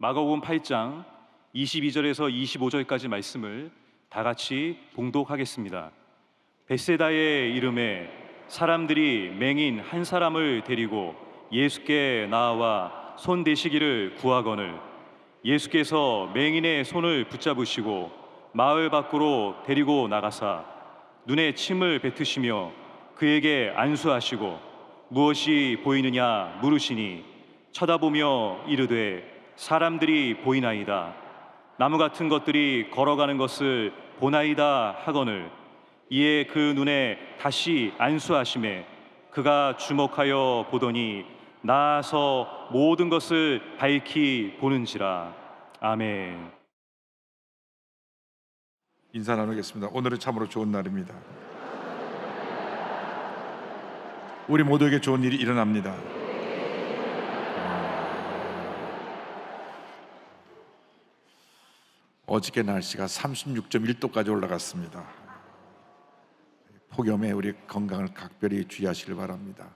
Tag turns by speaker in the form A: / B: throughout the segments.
A: 마가복음 8장 22절에서 25절까지 말씀을 다 같이 봉독하겠습니다. 벳세다의 이름에 사람들이 맹인 한 사람을 데리고 예수께 나와 손 대시기를 구하거늘 예수께서 맹인의 손을 붙잡으시고 마을 밖으로 데리고 나가사 눈에 침을 뱉으시며 그에게 안수하시고 무엇이 보이느냐 물으시니 쳐다보며 이르되 사람들이 보이나이다. 나무 같은 것들이 걸어가는 것을 보나이다 하거늘 이에 그 눈에 다시 안수하심에 그가 주목하여 보더니 나아서 모든 것을 밝히 보는지라. 아멘.
B: 인사 나누겠습니다. 오늘은 참으로 좋은 날입니다. 우리 모두에게 좋은 일이 일어납니다. 어저께 날씨가 36.1도까지 올라갔습니다. 폭염에 우리 건강을 각별히 주의하시길 바랍니다.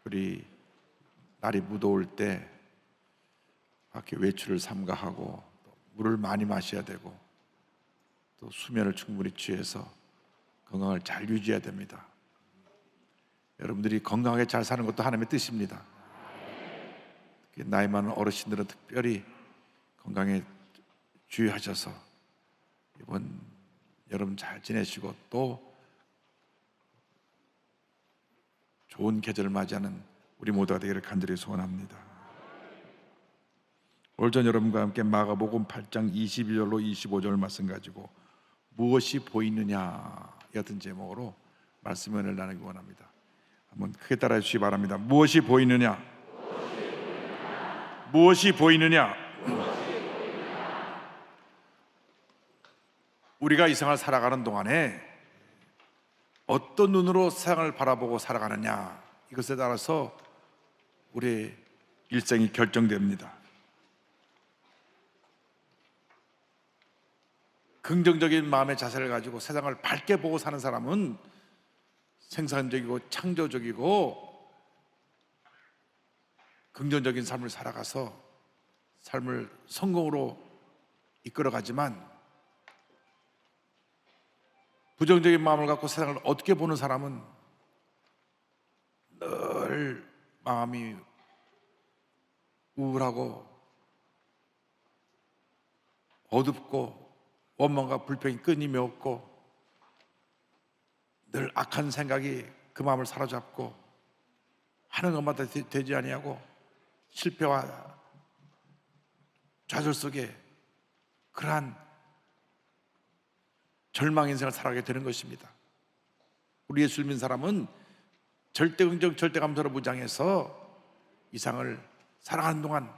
B: 우리 날이 무더울 때 밖에 외출을 삼가하고 물을 많이 마셔야 되고 또 수면을 충분히 취해서 건강을 잘 유지해야 됩니다. 여러분들이 건강하게 잘 사는 것도 하나님의 뜻입니다. 나이 많은 어르신들은 특별히 건강에 주의하셔서 이번 여러분 잘 지내시고 또 좋은 계절을 맞이하는 우리 모두가 되기를 간절히 소원합니다. 오늘 전 여러분과 함께 마가복음 8장 22절로 25절 말씀 가지고 무엇이 보이느냐 같은 제목으로 말씀을 나누기 원합니다. 한번 크게 따라해 주시기 바랍니다. 무엇이 보이느냐? 무엇이 보이느냐? 우리가 이 세상을 살아가는 동안에 어떤 눈으로 세상을 바라보고 살아가느냐, 이것에 따라서 우리의 일생이 결정됩니다. 긍정적인 마음의 자세를 가지고 세상을 밝게 보고 사는 사람은 생산적이고 창조적이고 긍정적인 삶을 살아가서 삶을 성공으로 이끌어가지만, 부정적인 마음을 갖고 세상을 어떻게 보는 사람은 늘 마음이 우울하고 어둡고 원망과 불평이 끊임이 없고 늘 악한 생각이 그 마음을 사로잡고 하는 것마다 되지 아니하고 실패와 좌절 속에 그러한 절망 인생을 살아가게 되는 것입니다. 우리 예수 믿는 사람은 절대 긍정, 절대 감사로 무장해서 이 상을 살아가는 동안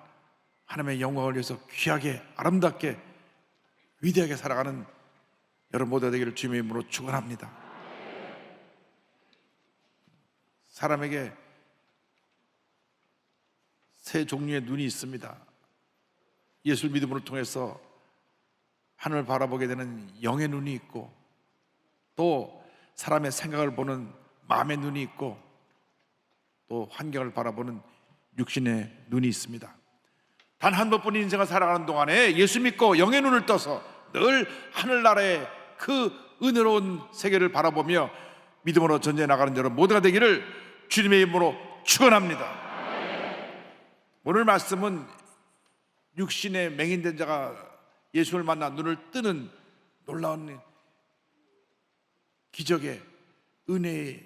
B: 하나님의 영광을 위해서 귀하게, 아름답게, 위대하게 살아가는 여러분 모두가 되기를 주님의 이름으로 축원합니다. 사람에게 세 종류의 눈이 있습니다. 예수를 믿음으로 통해서 하늘을 바라보게 되는 영의 눈이 있고, 또 사람의 생각을 보는 마음의 눈이 있고, 또 환경을 바라보는 육신의 눈이 있습니다. 단 한 번뿐인 인생을 살아가는 동안에 예수 믿고 영의 눈을 떠서 늘 하늘나라의 그 은혜로운 세계를 바라보며 믿음으로 전진해 나가는 여러분 모두가 되기를 주님의 이름으로 축원합니다. 오늘 말씀은 육신의 맹인된 자가 예수를 만나 눈을 뜨는 놀라운 기적의 은혜의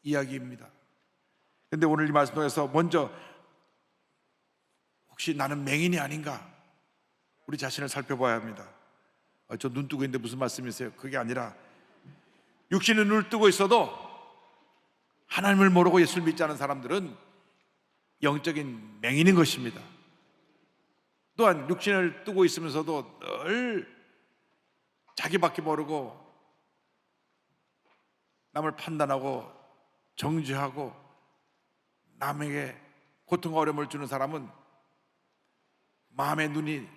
B: 이야기입니다. 그런데 오늘 이 말씀 통해서 먼저 혹시 나는 맹인이 아닌가, 우리 자신을 살펴봐야 합니다. 저 눈 뜨고 있는데 무슨 말씀이세요? 그게 아니라 육신의 눈을 뜨고 있어도 하나님을 모르고 예수를 믿지 않은 사람들은 영적인 맹인인 것입니다. 또한 육신을 뜨고 있으면서도 늘 자기밖에 모르고 남을 판단하고 정죄하고 남에게 고통과 어려움을 주는 사람은 마음의 눈이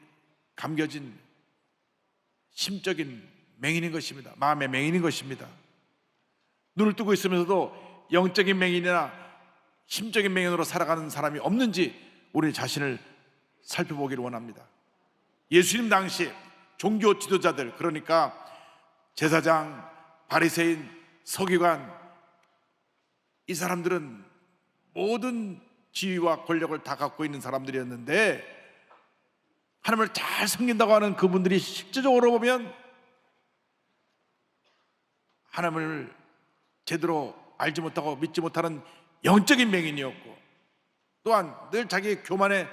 B: 감겨진 심적인 맹인인 것입니다. 마음의 맹인인 것입니다. 눈을 뜨고 있으면서도 영적인 맹인이나 심적인 맹인으로 살아가는 사람이 없는지 우리 자신을 살펴보기를 원합니다. 예수님 당시 종교 지도자들, 그러니까 제사장, 바리새인, 서기관, 이 사람들은 모든 지위와 권력을 다 갖고 있는 사람들이었는데, 하나님을 잘 섬긴다고 하는 그분들이 실제적으로 보면 하나님을 제대로 알지 못하고 믿지 못하는 영적인 맹인이었고, 또한 늘 자기 교만에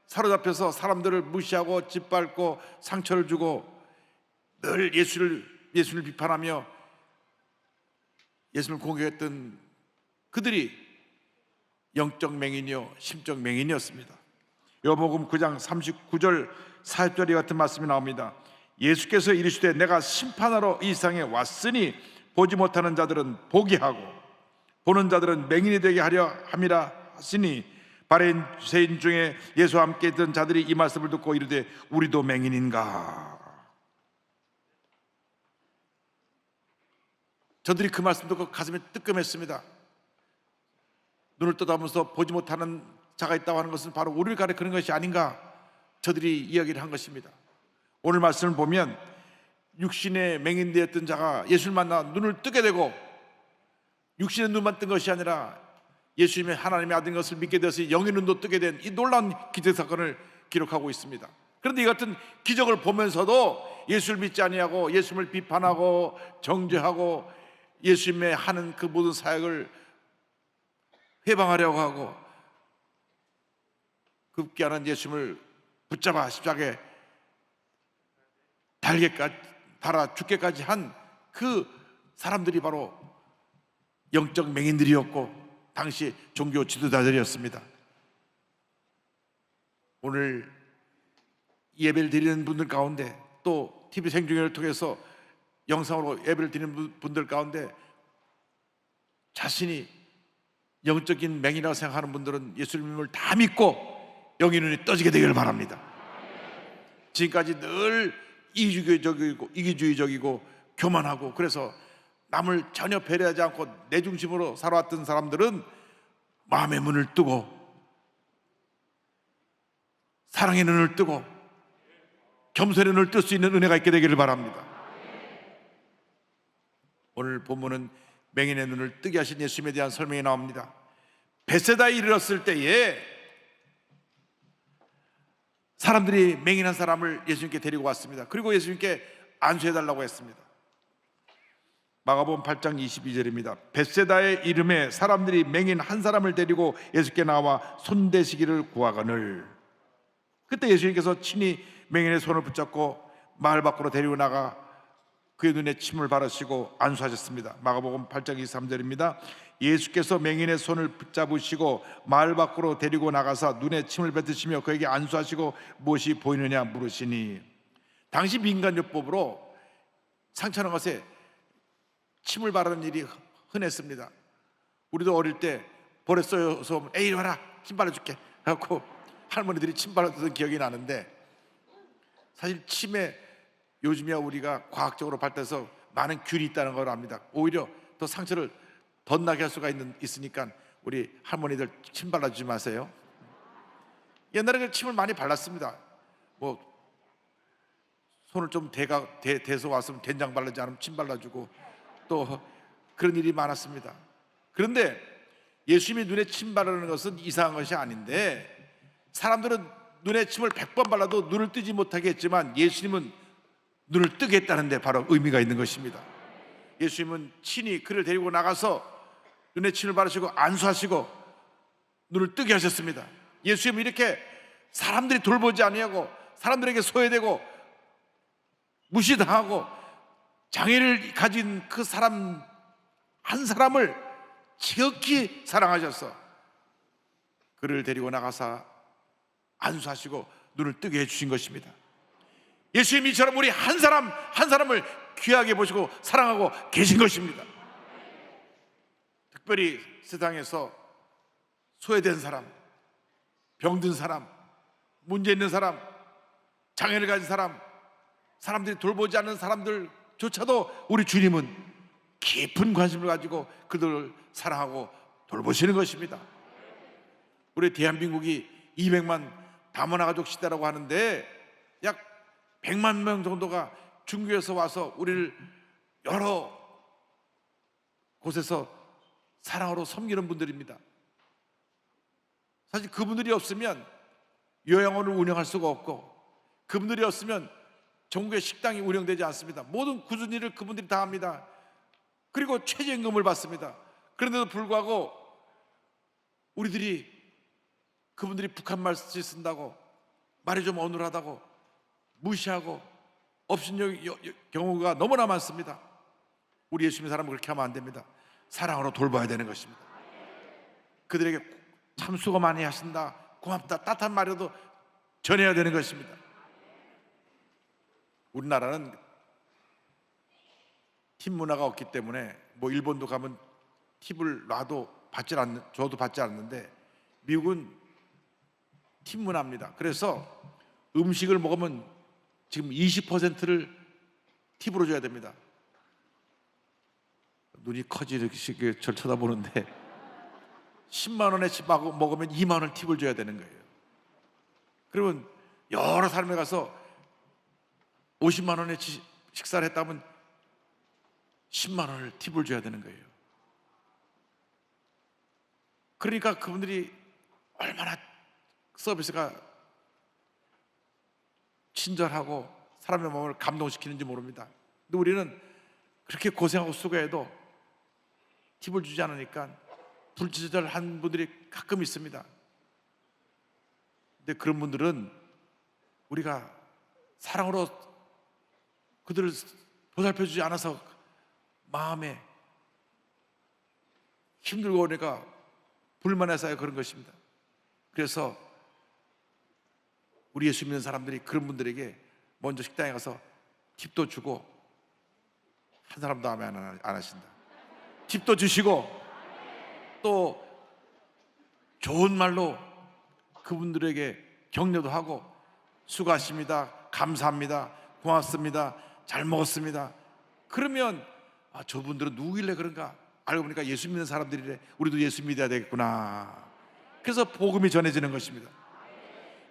B: 사로잡혀서 사람들을 무시하고 짓밟고 상처를 주고 늘 예수를 비판하며 예수를 공격했던 그들이 영적 맹인이요 심적 맹인이었습니다. 요한복음 9장 39절 40절이 같은 말씀이 나옵니다. 예수께서 이르시되 내가 심판하러 이 세상에 왔으니 보지 못하는 자들은 보게 하고 보는 자들은 맹인이 되게 하려 함이라 하시니, 바리새인 중에 예수와 함께 있던 자들이 이 말씀을 듣고 이르되 우리도 맹인인가? 저들이 그 말씀 듣고 가슴이 뜨끔했습니다. 눈을 떠다보면서 보지 못하는 자가 있다고 하는 것은 바로 우리를 가리키는 것이 아닌가, 저들이 이야기를 한 것입니다. 오늘 말씀을 보면 육신의 맹인되었던 자가 예수를 만나 눈을 뜨게 되고, 육신의 눈만 뜬 것이 아니라 예수님의 하나님의 아들인 것을 믿게 되어서 영의 눈도 뜨게 된 이 놀라운 기적 사건을 기록하고 있습니다. 그런데 이 같은 기적을 보면서도 예수를 믿지 아니하고 예수님을 비판하고 정죄하고 예수님의 하는 그 모든 사역을 해방하려고 하고 급기야는 예수님을 붙잡아 십자가에 달아 죽게까지 한 그 사람들이 바로 영적 맹인들이었고 당시 종교 지도자들이었습니다. 오늘 예배를 드리는 분들 가운데, 또 TV 생중계를 통해서 영상으로 예배를 드리는 분들 가운데 자신이 영적인 맹인이라고 생각하는 분들은 예수님을 다 믿고 영의 눈이 떠지게 되기를 바랍니다. 지금까지 늘 이기주의적이고 교만하고, 그래서 남을 전혀 배려하지 않고 내 중심으로 살아왔던 사람들은 마음의 문을 뜨고 사랑의 눈을 뜨고 겸손의 눈을 뜰 수 있는 은혜가 있게 되기를 바랍니다. 오늘 본문은 맹인의 눈을 뜨게 하신 예수님에 대한 설명이 나옵니다. 베세다에 이르렀을 때에 사람들이 맹인한 사람을 예수님께 데리고 왔습니다. 그리고 예수님께 안수해달라고 했습니다. 마가복음 8장 22절입니다. 벳세다의 이름에 사람들이 맹인 한 사람을 데리고 예수께 나와 손대시기를 구하거늘, 그때 예수님께서 친히 맹인의 손을 붙잡고 마을 밖으로 데리고 나가 그의 눈에 침을 바르시고 안수하셨습니다. 마가복음 8장 23절입니다. 예수께서 맹인의 손을 붙잡으시고 마을 밖으로 데리고 나가사 눈에 침을 뱉으시며 그에게 안수하시고 무엇이 보이느냐 물으시니, 당시 민간요법으로 상처난 것에 침을 바르는 일이 흔했습니다. 우리도 어릴 때 볼에 쏘여서 오면 에이 와라 침 발라줄게 하고 할머니들이 침 발라주던 기억이 나는데, 사실 침에 요즘이야 우리가 과학적으로 발달해서 많은 균이 있다는 걸 압니다. 오히려 더 상처를 덧나게 할 수가 있으니까 우리 할머니들 침 발라주지 마세요. 옛날에 침을 많이 발랐습니다. 뭐 손을 좀 대서 왔으면 된장 바르지 않으면 침 발라주고 또 그런 일이 많았습니다. 그런데 예수님이 눈에 침 바르는 것은 이상한 것이 아닌데, 사람들은 눈에 침을 100번 발라도 눈을 뜨지 못하게 했지만 예수님은 눈을 뜨게 했다는 데 바로 의미가 있는 것입니다. 예수님은 친히 그를 데리고 나가서 눈에 침을 바르시고 안수하시고 눈을 뜨게 하셨습니다. 예수님은 이렇게 사람들이 돌보지 아니하고 사람들에게 소외되고 무시당하고 장애를 가진 그 사람 한 사람을 지극히 사랑하셔서 그를 데리고 나가서 안수하시고 눈을 뜨게 해주신 것입니다. 예수님이 이처럼 우리 한 사람을 귀하게 보시고 사랑하고 계신 것입니다. 특별히 세상에서 소외된 사람, 병든 사람, 문제 있는 사람, 장애를 가진 사람, 사람들이 돌보지 않는 사람들조차도 우리 주님은 깊은 관심을 가지고 그들을 사랑하고 돌보시는 것입니다. 우리 대한민국이 200만 다문화 가족 시대라고 하는데 약 100만 명 정도가 중국에서 와서 우리를 여러 곳에서 사랑으로 섬기는 분들입니다. 사실 그분들이 없으면 요양원을 운영할 수가 없고, 그분들이 없으면 전국의 식당이 운영되지 않습니다. 모든 굳은 일을 그분들이 다 합니다. 그리고 최저임금을 받습니다. 그런데도 불구하고 우리들이 그분들이 북한말 쓴다고, 말이 좀 어눌하다고 무시하고 없인 경우가 너무나 많습니다. 우리 예수 믿는 사람은 그렇게 하면 안 됩니다. 사랑으로 돌봐야 되는 것입니다. 그들에게 참 수고 많이 하신다, 고맙다, 따뜻한 말이라도 전해야 되는 것입니다. 우리나라는 팁 문화가 없기 때문에 일본도 가면 팁을 줘도 받지 않는데, 미국은 팁 문화입니다. 그래서 음식을 먹으면 지금 20%를 팁으로 줘야 됩니다. 눈이 커지게 저를 쳐다보는데 10만 원에 먹으면 2만 원 팁을 줘야 되는 거예요. 그러면 여러 사람에 가서 50만 원에 식사를 했다면 10만 원을 팁을 줘야 되는 거예요. 그러니까 그분들이 얼마나 서비스가 친절하고 사람의 마음을 감동시키는지 모릅니다. 근데 우리는 그렇게 고생하고 수고해도 팁을 주지 않으니까 불친절한 분들이 가끔 있습니다. 근데 그런 분들은 우리가 사랑으로 그들을 보살펴 주지 않아서 마음에 힘들고 그러니까 불만해서 그런 것입니다. 그래서 우리 예수 믿는 사람들이 그런 분들에게 먼저 식당에 가서 팁도 주고, 한 사람도 안 하신다. 팁도 주시고 또 좋은 말로 그분들에게 격려도 하고, 수고하십니다, 감사합니다, 고맙습니다, 잘 먹었습니다. 그러면 저분들은 누구길래 그런가 알고 보니까 예수 믿는 사람들이래. 우리도 예수 믿어야 되겠구나. 그래서 복음이 전해지는 것입니다.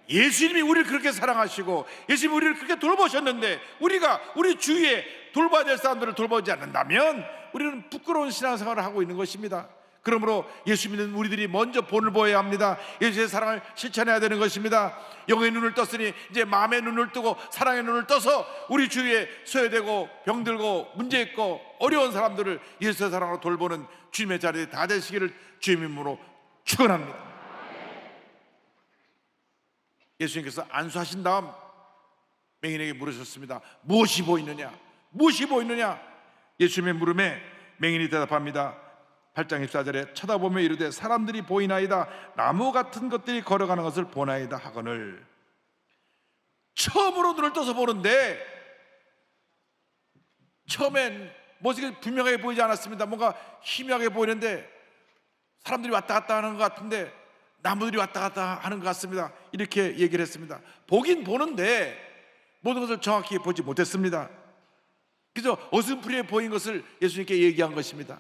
B: 예수님이 우리를 그렇게 사랑하시고 예수님이 우리를 그렇게 돌보셨는데 우리가 우리 주위에 돌봐야 될 사람들을 돌보지 않는다면 우리는 부끄러운 신앙생활을 하고 있는 것입니다. 그러므로 예수 믿는 우리들이 먼저 본을 보여야 합니다. 예수의 사랑을 실천해야 되는 것입니다. 영의 눈을 떴으니 이제 마음의 눈을 뜨고 사랑의 눈을 떠서 우리 주위에 소외되고 병들고 문제 있고 어려운 사람들을 예수의 사랑으로 돌보는 주님의 자리에 다 되시기를 주님의 이름으로 축원합니다. 예수님께서 안수하신 다음 맹인에게 물으셨습니다. 무엇이 보이느냐? 무엇이 보이느냐? 예수님의 물음에 맹인이 대답합니다. 8장 14절에 쳐다보며 이르되 사람들이 보이나이다. 나무 같은 것들이 걸어가는 것을 보나이다 하거늘. 처음으로 눈을 떠서 보는데 처음엔 모습이 분명하게 보이지 않았습니다. 뭔가 희미하게 보이는데 사람들이 왔다 갔다 하는 것 같은데 나무들이 왔다 갔다 하는 것 같습니다. 이렇게 얘기를 했습니다. 보긴 보는데 모든 것을 정확히 보지 못했습니다. 그래서 어슴푸레 보인 것을 예수님께 얘기한 것입니다.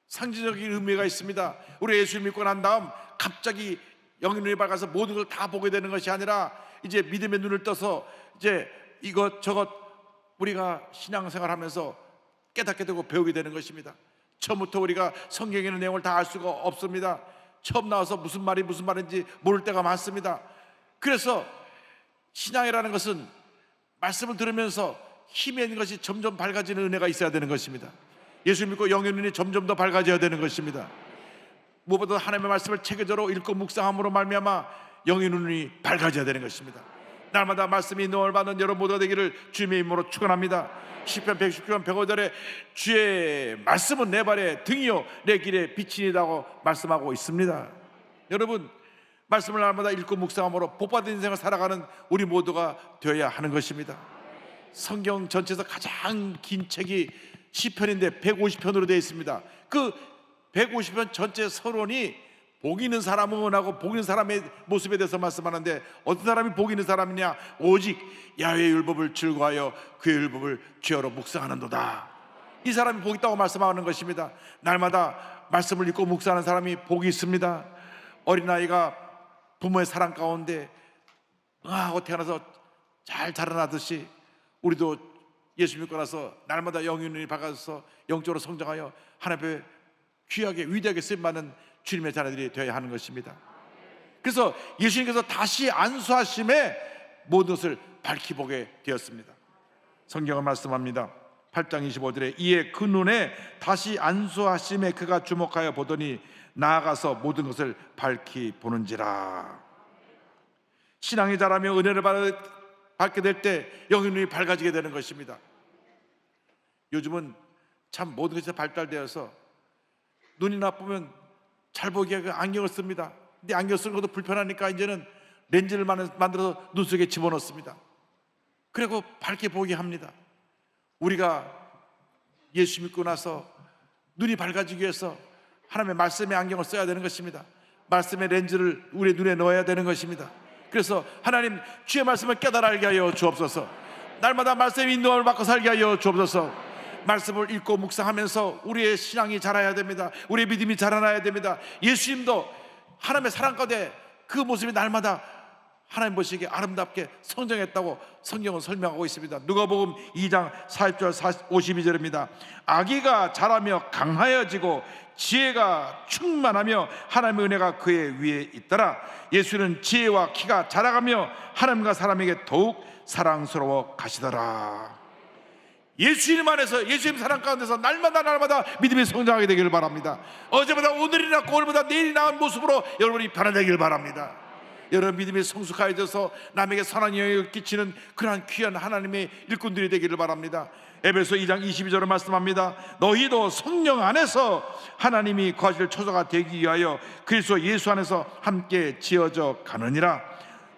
B: 상징적인 의미가 있습니다. 우리 예수를 믿고 난 다음 갑자기 영의 눈이 밝아서 모든 걸 다 보게 되는 것이 아니라 이제 믿음의 눈을 떠서 이제 이것저것 우리가 신앙생활하면서 깨닫게 되고 배우게 되는 것입니다. 처음부터 우리가 성경에 있는 내용을 다 알 수가 없습니다. 처음 나와서 무슨 말인지 모를 때가 많습니다. 그래서 신앙이라는 것은 말씀을 들으면서 힘이 있는 것이 점점 밝아지는 은혜가 있어야 되는 것입니다. 예수 믿고 영의 눈이 점점 더 밝아져야 되는 것입니다. 무엇보다 하나님의 말씀을 체계적으로 읽고 묵상함으로 말미암아 영의 눈이 밝아져야 되는 것입니다. 날마다 말씀이 인도를 받는 여러분 모두가 되기를 주님의 이름으로 축원합니다. 시편 119편 105절에 주의 말씀은 내 발의 등이요 내 길에 빛이니라고 말씀하고 있습니다. 여러분, 말씀을 날마다 읽고 묵상함으로 복받은 인생을 살아가는 우리 모두가 되어야 하는 것입니다. 성경 전체에서 가장 긴 책이 시편인데 150편으로 되어 있습니다. 그 150편 전체 서론이 복 있는 사람은 하고 복 있는 사람의 모습에 대해서 말씀하는데, 어떤 사람이 복 있는 사람이냐? 오직 야훼의 율법을 즐거워하여 그의 율법을 죄어로 묵상하는도다. 이 사람이 복 있다고 말씀하는 것입니다. 날마다 말씀을 읽고 묵상하는 사람이 복이 있습니다. 어린아이가 부모의 사랑 가운데 응하고 태어나서 잘 자라나듯이 우리도 예수 믿고 나서 날마다 영의 눈이 밝아져서 영적으로 성장하여 하나님 앞에 귀하게 위대하게 쓰임받는 주님의 자녀들이 되어야 하는 것입니다. 그래서 예수님께서 다시 안수하심에 모든 것을 밝히 보게 되었습니다. 성경은 말씀합니다. 8장 25절에 이에 그 눈에 다시 안수하심에 그가 주목하여 보더니 나아가서 모든 것을 밝히 보는지라. 신앙이 자라며 은혜를 받게 될 때 영의 눈이 밝아지게 되는 것입니다. 요즘은 참 모든 것이 발달되어서 눈이 나쁘면 잘 보기에 안경을 씁니다. 근데 안경 쓰는 것도 불편하니까 이제는 렌즈를 만들어서 눈 속에 집어넣습니다. 그리고 밝게 보게 합니다. 우리가 예수 믿고 나서 눈이 밝아지기 위해서 하나님의 말씀의 안경을 써야 되는 것입니다. 말씀의 렌즈를 우리 눈에 넣어야 되는 것입니다. 그래서 하나님 주의 말씀을 깨달아 알게 하여 주옵소서. 날마다 말씀의 인도함을 받고 살게 하여 주옵소서. 말씀을 읽고 묵상하면서 우리의 신앙이 자라야 됩니다. 우리의 믿음이 자라나야 됩니다. 예수님도 하나님의 사랑 가운데 그 모습이 날마다 하나님 보시기에 아름답게 성장했다고 성경은 설명하고 있습니다. 누가복음 2장 40절 52절입니다. 아기가 자라며 강하여지고 지혜가 충만하며 하나님의 은혜가 그의 위에 있더라. 예수는 지혜와 키가 자라가며 하나님과 사람에게 더욱 사랑스러워 가시더라. 예수님 안에서 예수님 사랑 가운데서 날마다 믿음이 성장하게 되기를 바랍니다. 어제보다 오늘이 낫고 오늘보다 내일이 나은 모습으로 여러분이 변화되기를 바랍니다. 여러분 믿음이 성숙해져서 남에게 선한 영향을 끼치는 그러한 귀한 하나님의 일꾼들이 되기를 바랍니다. 에베소 2장 22절을 말씀합니다. 너희도 성령 안에서 하나님이 거하실 초소가 되기 위하여 그리스도 예수 안에서 함께 지어져 가느니라.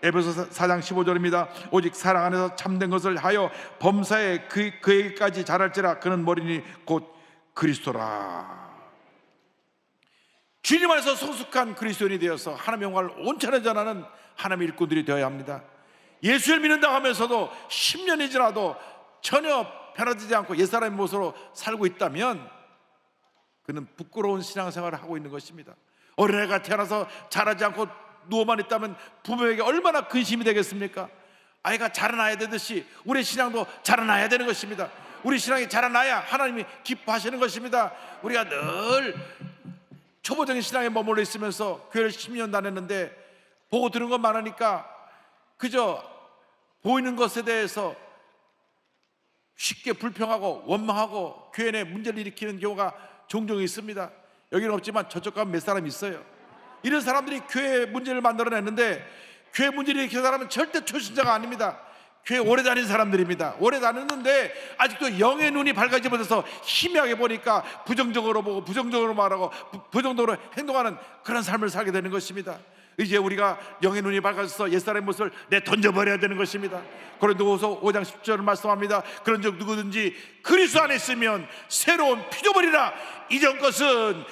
B: 에베소 4장 15절입니다. 오직 사랑 안에서 참된 것을 하여 범사에 그에게까지 자랄지라. 그는 머리니 곧 그리스도라. 주님 안에서 성숙한 그리스도인이 되어서 하나님의 영광을 온전히 전하는 하나님의 일꾼들이 되어야 합니다. 예수를 믿는다 하면서도 10년이 지나도 전혀 변화되지 않고 옛사람의 모습으로 살고 있다면 그는 부끄러운 신앙생활을 하고 있는 것입니다. 어린애가 태어나서 자라지 않고 누워만 있다면 부모에게 얼마나 근심이 되겠습니까? 아이가 자라나야 되듯이 우리 신앙도 자라나야 되는 것입니다. 우리 신앙이 자라나야 하나님이 기뻐하시는 것입니다. 우리가 늘 초보적인 신앙에 머물러 있으면서 교회를 10년 다녔는데 보고 들은 것 많으니까 그저 보이는 것에 대해서 쉽게 불평하고 원망하고 교회 내 문제를 일으키는 경우가 종종 있습니다. 여기는 없지만 저쪽 가면 몇 사람 있어요. 이런 사람들이 교회 문제를 만들어냈는데 교회 문제를 일으키는 사람은 절대 초신자가 아닙니다. 교회 오래 다닌 사람들입니다. 오래 다녔는데 아직도 영의 눈이 밝아지지 못해서 희미하게 보니까 부정적으로 보고 부정적으로 말하고 부정적으로 행동하는 그런 삶을 살게 되는 것입니다. 이제 우리가 영의 눈이 밝아져서 옛사람의 모습을 내던져버려야 되는 것입니다. 고린도후서 5장 10절을 말씀합니다. 그런즉 누구든지 그리스도 안에 있으면 새로운 피조물이라. 이전 것은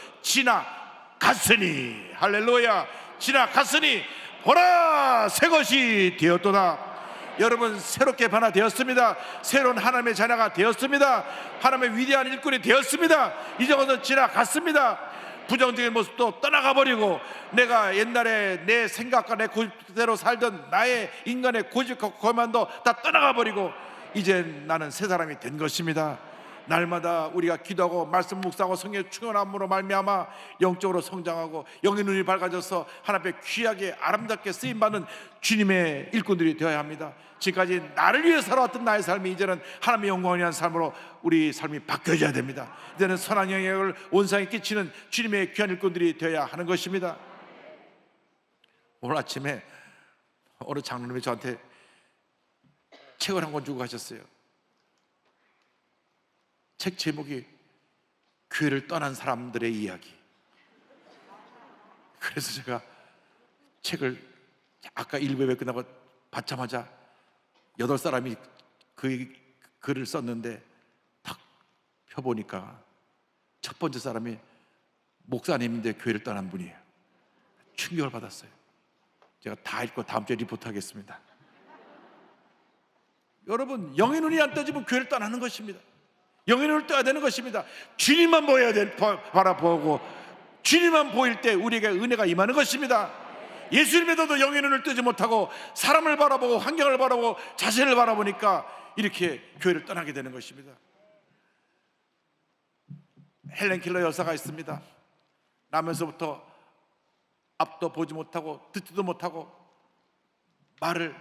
B: 지나갔으니, 할렐루야, 지나갔으니 보라 새 것이 되었도다. 여러분 새롭게 변화되었습니다. 새로운 하나님의 자녀가 되었습니다. 하나님의 위대한 일꾼이 되었습니다. 이전 것은 지나갔습니다. 부정적인 모습도 떠나가 버리고 내가 옛날에 내 생각과 내 고집대로 살던 나의 인간의 고집과 거만도 다 떠나가 버리고 이제 나는 새 사람이 된 것입니다. 날마다 우리가 기도하고 말씀 묵상하고 성령의 충만함으로 말미암아 영적으로 성장하고 영의 눈이 밝아져서 하나님 앞에 귀하게 아름답게 쓰임받는 주님의 일꾼들이 되어야 합니다. 지금까지 나를 위해 살아왔던 나의 삶이 이제는 하나님의 영광을 위한 삶으로 우리 삶이 바뀌어져야 됩니다. 이제는 선한 영향을 온 세상에 끼치는 주님의 귀한 일꾼들이 되어야 하는 것입니다. 오늘 아침에 어느 장로님이 저한테 책을 한 권 주고 가셨어요. 책 제목이 교회를 떠난 사람들의 이야기. 그래서 제가 책을 아까 일부에 끝나고 받자마자 8사람이 그 글을 썼는데 딱 펴보니까 첫 번째 사람이 목사님인데 교회를 떠난 분이에요. 충격을 받았어요. 제가 다 읽고 다음 주에 리포트하겠습니다. 여러분 영의 눈이 안 떠지면 교회를 떠나는 것입니다. 영의 눈을 떠야 되는 것입니다. 주님만 바라보고 주님만 보일 때 우리에게 은혜가 임하는 것입니다. 예수를 믿어도 영의 눈을 뜨지 못하고 사람을 바라보고 환경을 바라보고 자신을 바라보니까 이렇게 교회를 떠나게 되는 것입니다. 헬렌 켈러 여사가 있습니다. 나면서부터 앞도 보지 못하고 듣지도 못하고 말을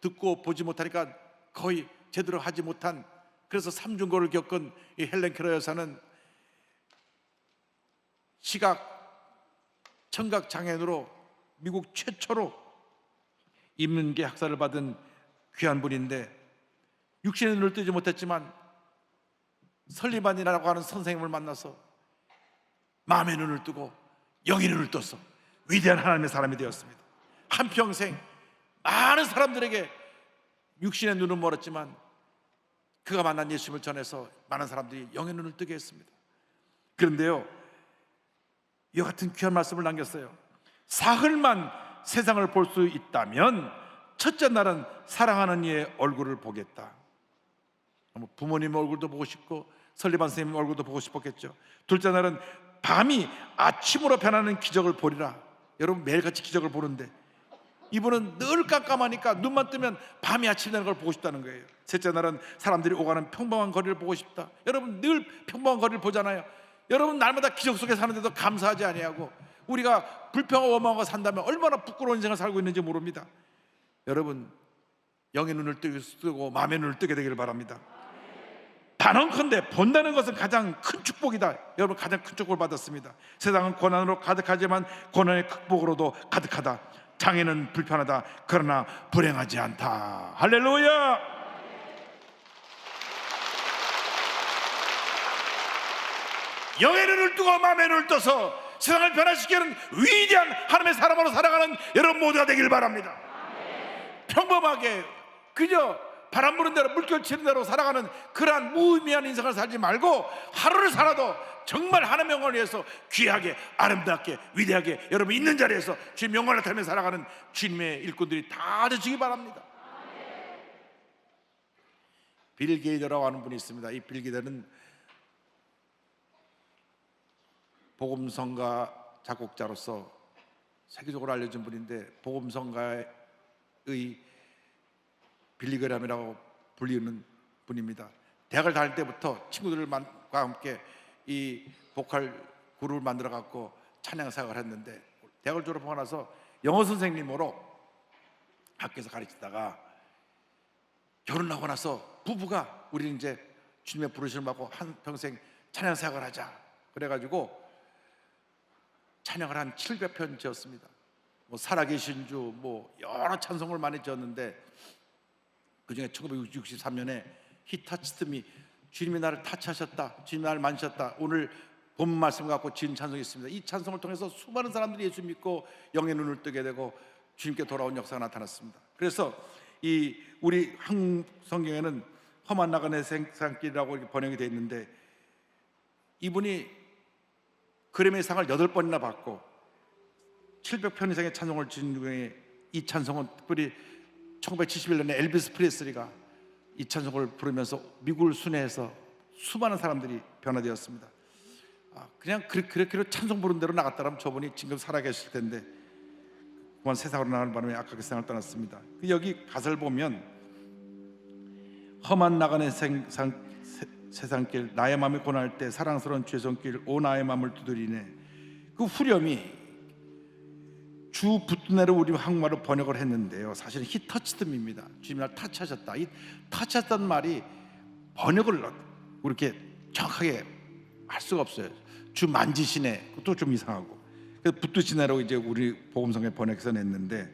B: 듣고 보지 못하니까 거의 제대로 하지 못한, 그래서 삼중고를 겪은 이 헬렌 켈러 여사는 시각 청각 장애인으로 미국 최초로 인문계 학사를 받은 귀한 분인데, 육신의 눈을 뜨지 못했지만 설리반이라고 하는 선생님을 만나서 마음의 눈을 뜨고 영의 눈을 떠서 위대한 하나님의 사람이 되었습니다. 한평생 많은 사람들에게 육신의 눈은 멀었지만 그가 만난 예수님을 전해서 많은 사람들이 영의 눈을 뜨게 했습니다. 그런데요, 이와 같은 귀한 말씀을 남겼어요. 사흘만 세상을 볼 수 있다면 첫째 날은 사랑하는 이의 얼굴을 보겠다. 부모님 얼굴도 보고 싶고 설리반 선생님 얼굴도 보고 싶었겠죠. 둘째 날은 밤이 아침으로 변하는 기적을 보리라. 여러분 매일같이 기적을 보는데 이분은 늘 깜깜하니까 눈만 뜨면 밤이 아침 되는 걸 보고 싶다는 거예요. 셋째 날은 사람들이 오가는 평범한 거리를 보고 싶다. 여러분 늘 평범한 거리를 보잖아요. 여러분 날마다 기적 속에 사는데도 감사하지 아니하고 우리가 불평하고 원망하고 산다면 얼마나 부끄러운 인생을 살고 있는지 모릅니다. 여러분 영의 눈을 뜨고 마음의 눈을 뜨게 되기를 바랍니다. 단언컨대 본다는 것은 가장 큰 축복이다. 여러분 가장 큰 축복을 받았습니다. 세상은 고난으로 가득하지만 고난의 극복으로도 가득하다. 장애는 불편하다. 그러나 불행하지 않다. 할렐루야. 영의 눈을 뜨고 마음의 눈을 떠서 세상을 변화시키는 위대한 하나님의 사람으로 살아가는 여러분 모두가 되길 바랍니다. 평범하게 그저 바람 부는 대로 물결 치는 대로 살아가는 그러한 무의미한 인생을 살지 말고 하루를 살아도 정말 하나님의 영광을 위해서 귀하게 아름답게 위대하게 여러분 있는 자리에서 주님 영광을 나타내며 살아가는 주님의 일꾼들이 다 되시기 바랍니다. 빌 게이더라고 하는 분이 있습니다. 이 빌 게이더는 복음성가 작곡자로서 세계적으로 알려진 분인데 복음성가의 빌리그램이라고 불리는 분입니다. 대학을 다닐 때부터 친구들과 함께 이 보컬 그룹을 만들어 갖고 찬양 사역을 했는데 대학을 졸업하고 나서 영어 선생님으로 학교에서 가르치다가 결혼하고 나서 부부가 우리는 이제 주님의 부르심을 받고 한평생 찬양 사역을 하자 그래가지고 찬양을 한 700편 지었습니다. 뭐 살아계신 주 뭐 여러 찬송을 많이 지었는데 그중에 1963년에 He touched me, 주님이 나를 타치하셨다, 주님이 나를 만지셨다, 오늘 본 말씀 갖고 지은 찬송이 있습니다. 이 찬송을 통해서 수많은 사람들이 예수 믿고 영의 눈을 뜨게 되고 주님께 돌아온 역사가 나타났습니다. 그래서 이 우리 한국 성경에는 험한 나그네 세상길이라고 이렇게 번역이 되어 있는데 이분이 그래미 상을 8번이나 받고 700편 이상의 찬송을 지은 중에 이 찬송은 특별히 1971년에 엘비스 프레슬리가 이 찬송을 부르면서 미국을 순회해서 수많은 사람들이 변화되었습니다. 그냥 그렇게 찬송 부른 대로 나갔다면 저분이 지금 살아계실 텐데 그만 세상으로 나가는 바람에 아깝게 세상을 떠났습니다. 여기 가사를 보면 험한 나그네 세상길 나의 마음이 고난할 때 사랑스러운 주의 손길 오 나의 마음을 두드리네. 그 후렴이 주 붙네로 우리 한국말로 번역을 했는데요, 사실은 He touched me입니다. 주님이 날 타치하셨다. 이 타치하셨다는 말이 번역을 그렇게 정확하게 할 수가 없어요. 주 만지시네, 그것도 좀 이상하고. 그래서 붙드시네라고 이제 우리 복음성에 번역해서 냈는데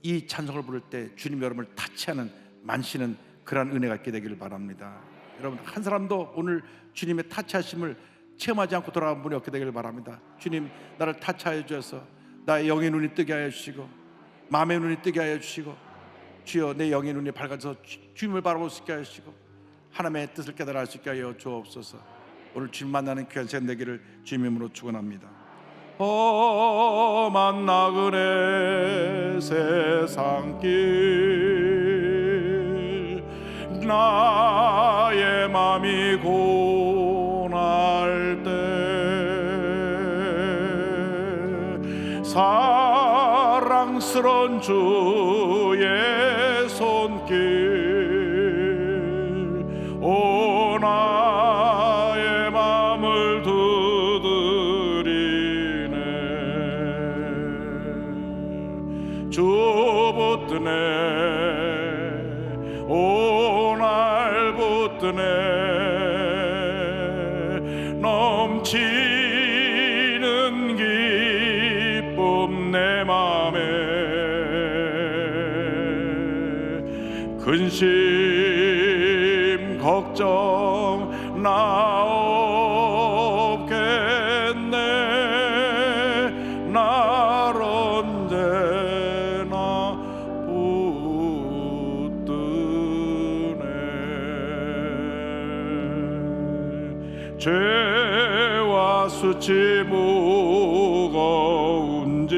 B: 이 찬송을 부를 때 주님 여러분을 타치하는 만시는 그러한 은혜가 있게 되기를 바랍니다. 여러분 한 사람도 오늘 주님의 타치하심을 체험하지 않고 돌아간 분이 없게 되기를 바랍니다. 주님 나를 타치하여 주셔서 나의 영의 눈이 뜨게 하여 주시고 마음의 눈이 뜨게 하여 주시고 주여 내 영의 눈이 밝아져서 주님을 바라볼 수 있게 하여 주시고 하나님의 뜻을 깨달아 알 수 있게 하여 주옵소서. 오늘 주님 만나는 귀한 시간 되기를 주님의 이름으로 축원합니다. 험한 나그네 세상길 나의 맘이 고날 때 사랑스런 주의 손길 오 나의 맘을 두드리네 주 붙드네 오 날 붙드네 넘치는 기쁨 내 맘에 근심 걱정 나 없겠네 날 언제나 붙드네 죄와 수치 무거운 짐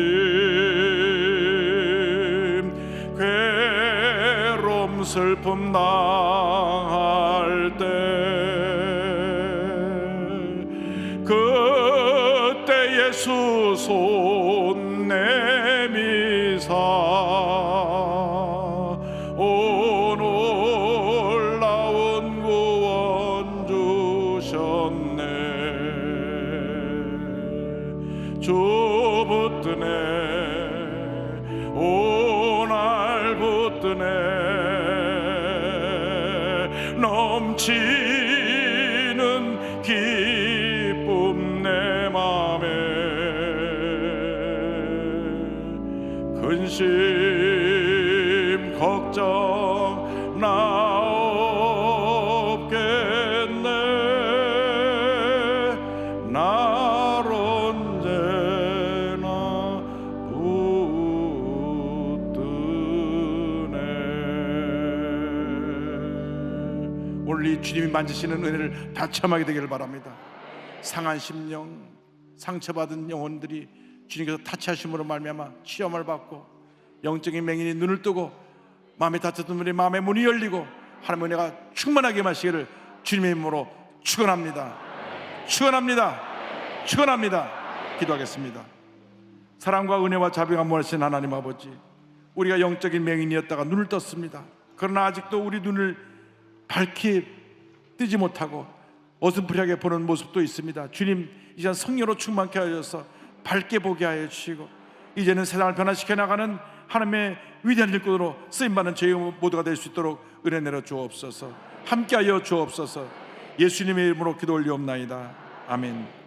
B: 괴로움 슬픔 당할 때 그때 예수 손 내미사 오 놀라운 구원 주셨네 주 붙드네 오 날 붙드네 넘치는 기쁨 내 맘에 근심 걱정 나 없겠네 날 언제나 붙드네 오늘 이 주님이 만지시는 은혜를 다 체험하게 되기를 바랍니다. 상한 심령 상처받은 영혼들이 주님께서 타치하심으로 말미암아 시험을 받고 영적인 맹인이 눈을 뜨고 마음에 닫혔던 분의 마음의 문이 열리고 하나님의 은혜가 충만하게 마시기를 주님의 이름으로 축원합니다. 축원합니다. 축원합니다. 기도하겠습니다. 사랑과 은혜와 자비가 무하신 하나님 아버지, 우리가 영적인 맹인이었다가 눈을 떴습니다. 그러나 아직도 우리 눈을 밝히 뜨지 못하고 어슴푸레하게 보는 모습도 있습니다. 주님, 이 시간 성령으로 충만케 하셔서 밝게 보게 하여 주시고 이제는 세상을 변화시켜 나가는 하나님의 위대한 일꾼으로 쓰임받는 저희 모두가 될 수 있도록 은혜 내려 주옵소서. 함께하여 주옵소서. 예수님의 이름으로 기도 올리옵나이다. 아멘.